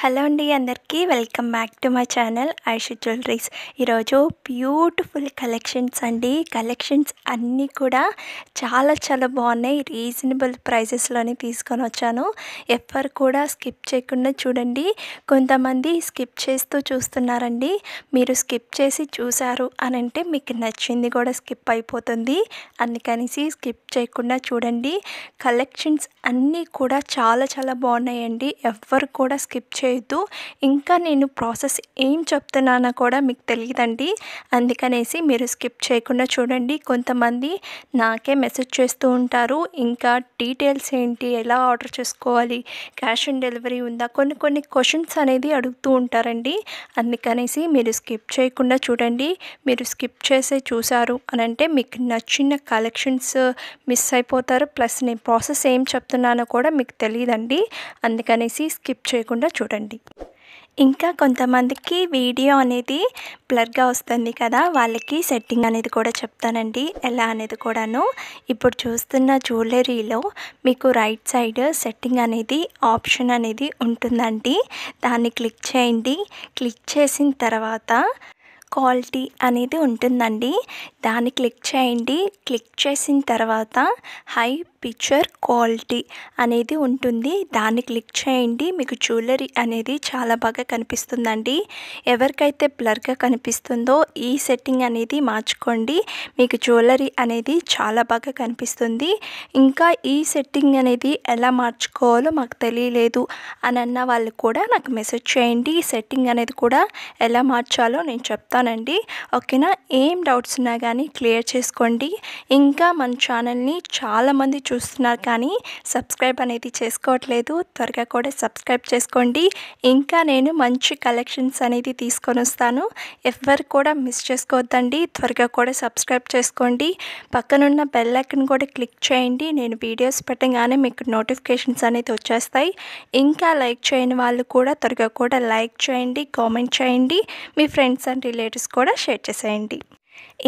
Hello అండి అందరికీ welcome back to my channel Aishu jewelleries. ఈరోజు బ్యూటిఫుల్ కలెక్షన్స్ అండి. కలెక్షన్స్ అన్నీ కూడా చాలా బాగున్నాయి. రీజనబుల్ ప్రైసెస్లోనే తీసుకొని వచ్చాను. ఎవ్వరు కూడా స్కిప్ చేయకుండా చూడండి. కొంతమంది స్కిప్ చేస్తూ చూస్తున్నారండి. మీరు స్కిప్ చేసి చూసారు అని అంటే మీకు నచ్చింది కూడా స్కిప్ అయిపోతుంది. అందుకనేసి స్కిప్ చేయకుండా చూడండి. కలెక్షన్స్ అన్నీ కూడా చాలా బాగున్నాయండి. ఎవ్వరు కూడా స్కిప్ చేయొద్దు. ఇంకా నేను ప్రాసెస్ ఏం చెప్తున్నానో కూడా మీకు తెలియదండి. అందుకనేసి మీరు స్కిప్ చేయకుండా చూడండి. కొంతమంది నాకే మెసేజ్ చేస్తూ ఉంటారు, ఇంకా డీటెయిల్స్ ఏంటి, ఎలా ఆర్డర్ చేసుకోవాలి, క్యాష్ ఆన్ డెలివరీ ఉందా, కొన్ని క్వశ్చన్స్ అనేది అడుగుతూ ఉంటారండి. అందుకనేసి మీరు స్కిప్ చేయకుండా చూడండి. మీరు స్కిప్ చేసే చూసారు అని అంటే మీకు నచ్చిన కలెక్షన్స్ మిస్ అయిపోతారు. ప్లస్ నేను ప్రాసెస్ ఏం చెప్తున్నానో కూడా మీకు తెలియదండి. అందుకనేసి స్కిప్ చేయకుండా చూడండి. ఇంకా కొంతమందికి వీడియో అనేది బ్లర్గా వస్తుంది కదా, వాళ్ళకి సెట్టింగ్ అనేది కూడా చెప్తానండి, ఎలా అనేది కూడాను. ఇప్పుడు చూస్తున్న జ్యువెలరీలో మీకు రైట్ సైడ్ సెట్టింగ్ అనేది ఆప్షన్ అనేది ఉంటుందండి. దాన్ని క్లిక్ చేయండి. క్లిక్ చేసిన తర్వాత క్వాలిటీ అనేది ఉంటుందండి. దాన్ని క్లిక్ చేయండి. క్లిక్ చేసిన తర్వాత హై పిక్చర్ క్వాలిటీ అనేది ఉంటుంది. దాన్ని క్లిక్ చేయండి. మీకు జ్యువెలరీ అనేది చాలా బాగా కనిపిస్తుందండి. ఎవరికైతే బ్లర్గా కనిపిస్తుందో ఈ సెట్టింగ్ అనేది మార్చుకోండి. మీకు జ్యువెలరీ అనేది చాలా బాగా కనిపిస్తుంది. ఇంకా ఈ సెట్టింగ్ అనేది ఎలా మార్చుకోవాలో మాకు తెలియలేదు అని అన్న వాళ్ళు కూడా నాకు మెసేజ్ చేయండి. ఈ సెట్టింగ్ అనేది కూడా ఎలా మార్చాలో నేను చెప్తానండి. ఓకేనా? ఏం డౌట్స్ ఉన్నా కానీ క్లియర్ చేసుకోండి. ఇంకా మన ఛానల్ని చాలామంది చూస్తున్నారు కానీ సబ్స్క్రైబ్ అనేది చేసుకోవట్లేదు. త్వరగా కూడా సబ్స్క్రైబ్ చేసుకోండి. ఇంకా నేను మంచి కలెక్షన్స్ అనేది తీసుకొని వస్తాను. ఎవరు కూడా మిస్ చేసుకోవద్దండి. త్వరగా కూడా సబ్స్క్రైబ్ చేసుకోండి. పక్కనున్న బెల్ ఐకాన్ కూడా క్లిక్ చేయండి. నేను వీడియోస్ పెట్టగానే మీకు నోటిఫికేషన్స్ అనేది వచ్చేస్తాయి. ఇంకా లైక్ చేయని వాళ్ళు కూడా త్వరగా కూడా లైక్ చేయండి, కామెంట్ చేయండి. మీ ఫ్రెండ్స్ అండ్ రిలేటివ్స్ కూడా షేర్ చేసేయండి.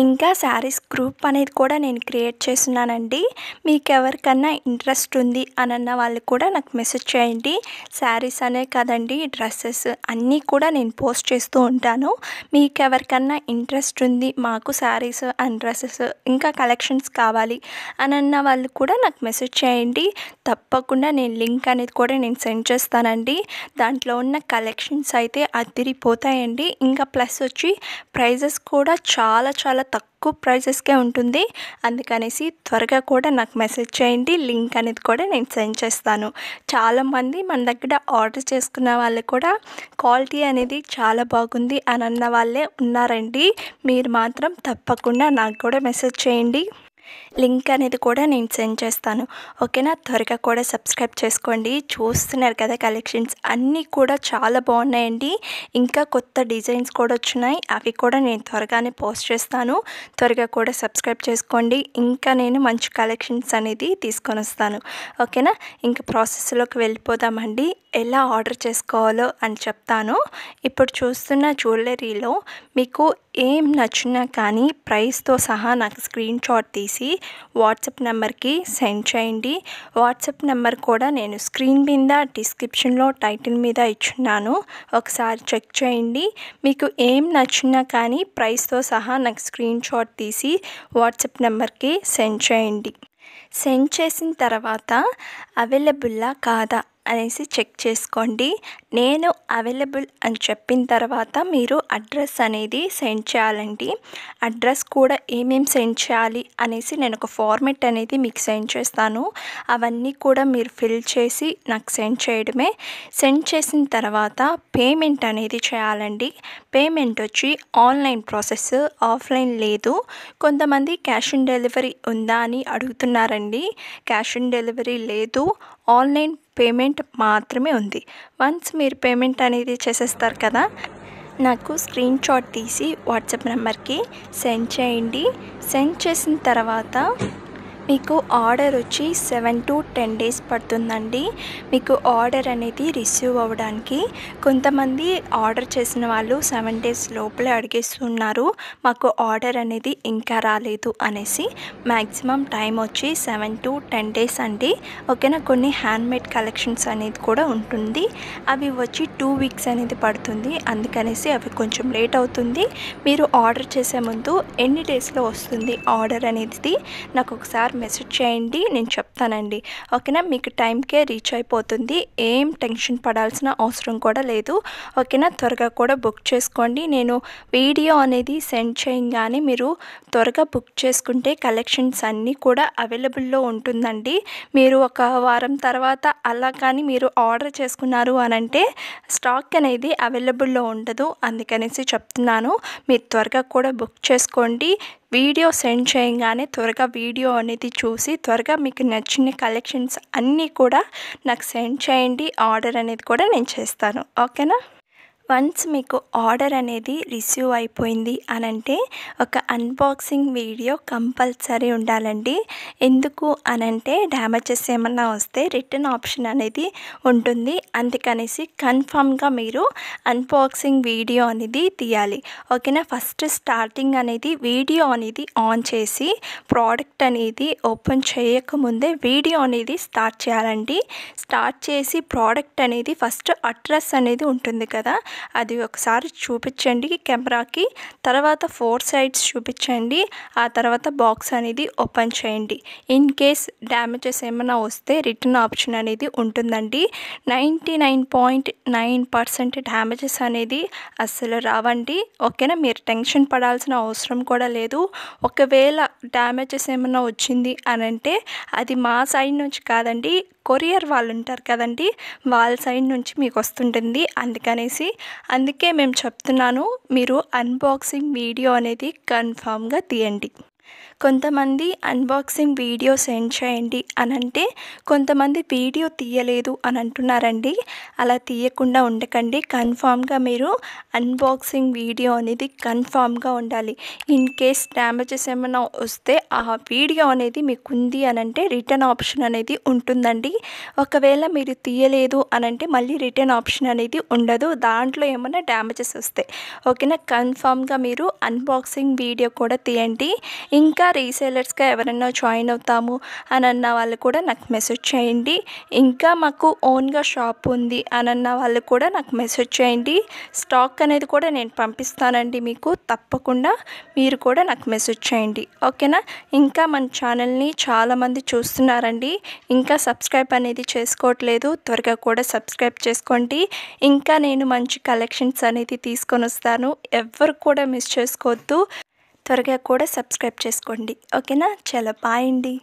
ఇంకా శారీస్ గ్రూప్ అనేది కూడా నేను క్రియేట్ చేస్తున్నానండి. మీకు ఎవరికన్నా ఇంట్రెస్ట్ ఉంది అని అన్న వాళ్ళు కూడా నాకు మెసేజ్ చేయండి. శారీస్ అనే కదండి, డ్రెస్సెస్ అన్నీ కూడా నేను పోస్ట్ చేస్తూ ఉంటాను. మీకు ఎవరికన్నా ఇంట్రెస్ట్ ఉంది, మాకు శారీస్ అండ్ డ్రెస్సెస్ ఇంకా కలెక్షన్స్ కావాలి అని అన్న వాళ్ళు కూడా నాకు మెసేజ్ చేయండి. తప్పకుండా నేను లింక్ అనేది కూడా నేను సెండ్ చేస్తానండి. దాంట్లో ఉన్న కలెక్షన్స్ అయితే అదిరిపోతాయండి. ఇంకా ప్లస్ వచ్చి ప్రైజెస్ కూడా చాలా తక్కువ ప్రైజెస్కే ఉంటుంది. అందుకనేసి త్వరగా కూడా నాకు మెసేజ్ చేయండి. లింక్ అనేది కూడా నేను సెండ్ చేస్తాను. చాలామంది మన దగ్గర ఆర్డర్ చేసుకున్న వాళ్ళు కూడా క్వాలిటీ అనేది చాలా బాగుంది అని అన్న వాళ్ళే ఉన్నారండి. మీరు మాత్రం తప్పకుండా నాకు కూడా మెసేజ్ చేయండి. లింక్ అనేది కూడా నేను సెండ్ చేస్తాను. ఓకేనా? త్వరగా కూడా సబ్స్క్రైబ్ చేసుకోండి. చూస్తున్నారు కదా, కలెక్షన్స్ అన్నీ కూడా చాలా బాగున్నాయండి. ఇంకా కొత్త డిజైన్స్ కూడా వచ్చినాయి. అవి కూడా నేను త్వరగానే పోస్ట్ చేస్తాను. త్వరగా కూడా సబ్స్క్రైబ్ చేసుకోండి. ఇంకా నేను మంచి కలెక్షన్స్ అనేది తీసుకొని వస్తాను. ఓకేనా? ఇంకా ప్రాసెస్లోకి వెళ్ళిపోదామండి. ఎలా ఆర్డర్ చేసుకోవాలో అని చెప్తాను. ఇప్పుడు చూస్తున్న జ్యువెలరీలో మీకు ఏం నచ్చినా కానీ ప్రైస్తో సహా నాకు స్క్రీన్ షాట్ తీసి వాట్సాప్ నెంబర్కి సెండ్ చేయండి. వాట్సాప్ నెంబర్ కూడా నేను స్క్రీన్ మీద డిస్క్రిప్షన్లో టైటిల్ మీద ఇచ్చున్నాను. ఒకసారి చెక్ చేయండి. మీకు ఏం నచ్చినా కానీ ప్రైస్తో సహా నాకు స్క్రీన్ షాట్ తీసి వాట్సాప్ నెంబర్కి సెండ్ చేయండి. సెండ్ చేసిన తర్వాత అవైలబుల్లా కాదా అనేసి చెక్ చేసుకోండి. నేను అవైలబుల్ అని చెప్పిన తర్వాత మీరు అడ్రస్ అనేది సెండ్ చేయాలండి. అడ్రస్ కూడా ఏమేమి సెండ్ చేయాలి అనేసి నేను ఒక ఫార్మెట్ అనేది మీకు సెండ్ చేస్తాను. అవన్నీ కూడా మీరు ఫిల్ చేసి నాకు సెండ్ చేయడమే. సెండ్ చేసిన తర్వాత పేమెంట్ అనేది చేయాలండి. పేమెంట్ వచ్చి ఆన్లైన్ ప్రాసెస్, ఆఫ్లైన్ లేదు. కొంతమంది క్యాష్ ఆన్ డెలివరీ ఉందా అని అడుగుతున్నారండి. క్యాష్ ఆన్ డెలివరీ లేదు, ఆన్లైన్ పేమెంట్ మాత్రమే ఉంది. వన్స్ మీరు పేమెంట్ అనేది చేసేస్తారు కదా, నాకు స్క్రీన్ షాట్ తీసి వాట్సాప్ నెంబర్కి సెండ్ చేయండి. సెండ్ చేసిన తర్వాత మీకు ఆర్డర్ వచ్చి 7 to 10 డేస్ పడుతుందండి మీకు ఆర్డర్ అనేది రిసీవ్ అవ్వడానికి. కొంతమంది ఆర్డర్ చేసిన వాళ్ళు 7 డేస్ లోపలే అడిగేస్తున్నారు మాకు ఆర్డర్ అనేది ఇంకా రాలేదు అనేసి. మ్యాక్సిమం టైం వచ్చి 7 to 10 డేస్ అండి. ఓకేనా. కొన్ని హ్యాండ్మేడ్ కలెక్షన్స్ అనేది కూడా ఉంటుంది. అవి వచ్చి 2 వీక్స్ అనేది పడుతుంది. అందుకనేసి అవి కొంచెం లేట్ అవుతుంది. మీరు ఆర్డర్ చేసే ముందు ఎన్ని డేస్లో వస్తుంది ఆర్డర్ అనేది నాకు ఒకసారి మెసేజ్ చేయండి, నేను చెప్తానండి. ఓకేనా. మీకు టైంకే రీచ్ అయిపోతుంది. ఏం టెన్షన్ పడాల్సిన అవసరం కూడా లేదు. ఓకేనా. త్వరగా కూడా బుక్ చేసుకోండి. నేను వీడియో అనేది సెండ్ చేయగానే మీరు త్వరగా బుక్ చేసుకుంటే కలెక్షన్స్ అన్నీ కూడా అవైలబుల్లో ఉంటుందండి. మీరు ఒక వారం తర్వాత అలా కానీ మీరు ఆర్డర్ చేసుకున్నారు అని అంటే స్టాక్ అనేది అవైలబుల్లో ఉండదు. అందుకనేసి చెప్తున్నాను. మీరు త్వరగా కూడా బుక్ చేసుకోండి. వీడియో సెండ్ చేయగానే త్వరగా వీడియో అనేది చూసి త్వరగా మీకు నచ్చిన కలెక్షన్స్ అన్నీ కూడా నాకు సెండ్ చేయండి. ఆర్డర్ అనేది కూడా నేను చేస్తాను. ఓకేనా. వన్స్ మీకు ఆర్డర్ అనేది రిసీవ్ అయిపోయింది అని అంటే ఒక అన్బాక్సింగ్ వీడియో కంపల్సరీ ఉండాలండి. ఎందుకు అనంటే డ్యామేజెస్ ఏమన్నా వస్తే రిటర్న్ ఆప్షన్ అనేది ఉంటుంది. అందుకనేసి కన్ఫామ్గా మీరు అన్బాక్సింగ్ వీడియో అనేది తీయాలి. ఓకేనా. ఫస్ట్ స్టార్టింగ్ అనేది వీడియో అనేది ఆన్ చేసి ప్రోడక్ట్ అనేది ఓపెన్ చేయకముందే వీడియో అనేది స్టార్ట్ చేయాలండి. స్టార్ట్ చేసి ప్రోడక్ట్ అనేది ఫస్ట్ అడ్రస్ అనేది ఉంటుంది కదా, అది ఒకసారి చూపించండి కెమెరాకి. తర్వాత 4 సైడ్స్ చూపించండి. ఆ తర్వాత బాక్స్ అనేది ఓపెన్ చేయండి. ఇన్ కేస్ డ్యామేజెస్ ఏమైనా వస్తే రిటర్న్ ఆప్షన్ అనేది ఉంటుందండి. 99.9% డ్యామేజెస్ అనేది అస్సలు రావండి. ఓకేనా. మీరు టెన్షన్ పడాల్సిన అవసరం కూడా లేదు. ఒకవేళ డ్యామేజెస్ ఏమైనా వచ్చింది అని అంటే అది మా సైడ్ నుంచి కాదండి, కొరియర్ వాళ్ళు ఉంటారు కదండి, వాళ్ళ సైడ్ నుంచి మీకు వస్తుంటుంది. అందుకే మేము చెప్తున్నాను, మీరు అన్బాక్సింగ్ వీడియో అనేది కన్ఫామ్గా తీయండి. కొంతమంది అన్బాక్సింగ్ వీడియో సెండ్ చేయండి అని అంటే కొంతమంది వీడియో తీయలేదు అని అంటున్నారండి. అలా తీయకుండా ఉండకండి. కన్ఫామ్గా మీరు అన్బాక్సింగ్ వీడియో అనేది కన్ఫామ్గా ఉండాలి. ఇన్ కేస్ డ్యామేజెస్ ఏమైనా వస్తే ఆ వీడియో అనేది మీకు ఉంది అని అంటే రిటర్న్ ఆప్షన్ అనేది ఉంటుందండి. ఒకవేళ మీరు తీయలేదు అని అంటే మళ్ళీ రిటర్న్ ఆప్షన్ అనేది ఉండదు. దాంట్లో ఏమైనా డ్యామేజెస్ వస్తాయి. ఓకేనా. కన్ఫామ్గా మీరు అన్బాక్సింగ్ వీడియో కూడా తీయండి. ఇంకా రీసేలర్స్గా ఎవరైనా జాయిన్ అవుతాము అని అన్న వాళ్ళు కూడా నాకు మెసేజ్ చేయండి. ఇంకా మాకు ఓన్గా షాప్ ఉంది అని అన్న వాళ్ళు కూడా నాకు మెసేజ్ చేయండి. స్టాక్ అనేది కూడా నేను పంపిస్తానండి మీకు. తప్పకుండా మీరు కూడా నాకు మెసేజ్ చేయండి. ఓకేనా. ఇంకా మన ఛానల్ని చాలామంది చూస్తున్నారండి, ఇంకా సబ్స్క్రైబ్ అనేది చేసుకోవట్లేదు. త్వరగా కూడా సబ్స్క్రైబ్ చేసుకోండి. ఇంకా నేను మంచి కలెక్షన్స్ అనేది తీసుకొని వస్తాను. ఎవ్వరు కూడా మిస్ చేసుకోవద్దు. త్వరగా కూడా సబ్స్క్రైబ్ చేసుకోండి. ఓకేనా. చాలా బాయ్ అండి.